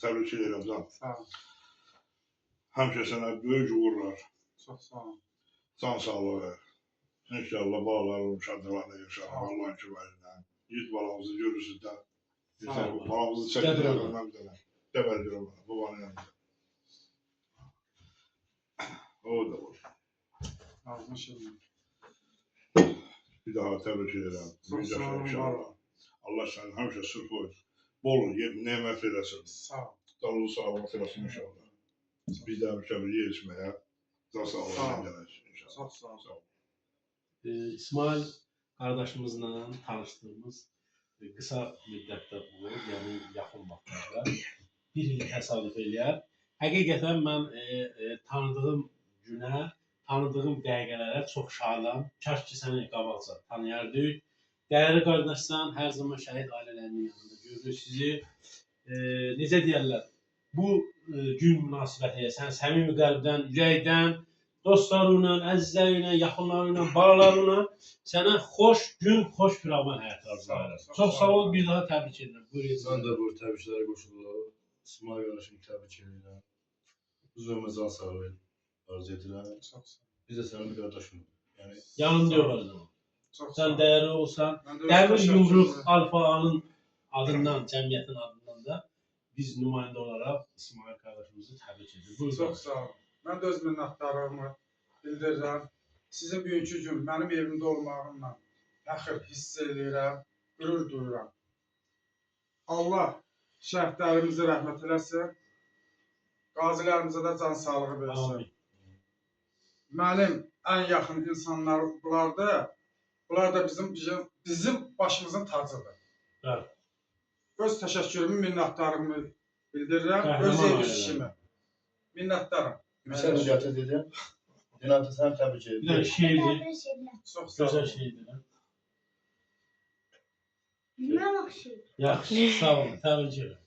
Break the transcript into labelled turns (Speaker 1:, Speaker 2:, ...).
Speaker 1: Təbrik edirəm can.
Speaker 2: Sağ ol.
Speaker 1: Həmişə sənə böyük uğurlar,
Speaker 2: Çox sağ ol.
Speaker 1: can sağlığı. İnşallah balaların şadlıqlarla yaşarıq. Allah'ın köməyilə. Yiğit balamızı görürsünüz də.
Speaker 2: Sağ ol.
Speaker 1: Balamızı çəkin yaxından bir dənə. Dəvəl görəm bana. Babanın yanında. O da var.
Speaker 2: Ağzın şirin.
Speaker 1: Bir daha təbrik edirəm.
Speaker 2: Çox sağ olun, var ol.
Speaker 1: Allah sənin həmişə sırf o bol nemət eləsin.
Speaker 2: Sağ ol.
Speaker 1: Davul sağlık eləsin inşallah. Biz də həmişə bir yer içməyə can sağlığına gələcək inşallah.
Speaker 2: Çox sağ ol.
Speaker 1: Sağ ol.
Speaker 3: İsmail qardaşımızla tanışdığımız qısa müddətdə olur, yəni yaxın vaxtlarda bir il təsadüf eləyər. Həqiqətən mən tanıdığım günə, tanıdığım dəqiqələrə çox şadam. Kaş ki səni qabaqca tanıyardık. Dəyərli qardaşsan, hər zaman şəhid ailələrinin yanında görürük sizi. Necə deyərlər, bu gün münasibətilə sən səmimi qəlbdən, ürəkdən, dostlarınla, əzizlərinlə, yaxınlarınla, balalarınla sənə xoş gün, xoş firavan həyat arzulayırıq. Çox sağ ol, bir daha təbrik edirəm.
Speaker 4: Mən də bu təbriklərə qoşuluram. İsmail qardaşımı təbrik edirəm. Huzuruma can sağlığı arzu edirəm.
Speaker 2: Çox sağ ol.
Speaker 4: Biz də sənin bir qardaşımız. Yəni
Speaker 3: yanında yox hər zaman.
Speaker 2: Çox sağ
Speaker 3: Sən
Speaker 2: ol.
Speaker 3: dəyərli olsan,
Speaker 2: Mən də öz
Speaker 3: Dəmir
Speaker 2: təşəkkürümü-
Speaker 3: Yumruq Alfa-A'nın adından, cəmiyyətin adından da biz nümayəndə olaraq İsmail qardaşımızı təbrik edirik. Buyurun.
Speaker 2: Çox sağ olun. Mən də öz minnətdarlığımı bildirirəm. Sizin bugünkü gün mənim evimdə olmağımla fəxr hiss edirəm, qürur duyuram. Allah şəhidlərimizi rəhmət eləsin, qazilərimizə də can sağlığı versin.
Speaker 3: Amin.
Speaker 2: Mənim ən yaxın insanlar bunlardır. Bunlar da bizim başımızın tacıdır.
Speaker 3: Bəli.
Speaker 2: Öz təşəkkürümü, minnətdarlığımı bildirirəm.
Speaker 3: Qəhrəman
Speaker 2: Öz ev
Speaker 3: ailələr.
Speaker 2: işimi. Minnətdarım.
Speaker 4: Yüksel mücadele dedim. Cenab-ı Hak təbrik
Speaker 3: Bir də
Speaker 4: edirəm.
Speaker 3: şeirdir,
Speaker 2: Çox sağ
Speaker 3: gözəl
Speaker 2: olun.
Speaker 3: şeydir.
Speaker 5: Nə yaxşı.
Speaker 3: Yaxşı, sağ olun, təbrik edirəm.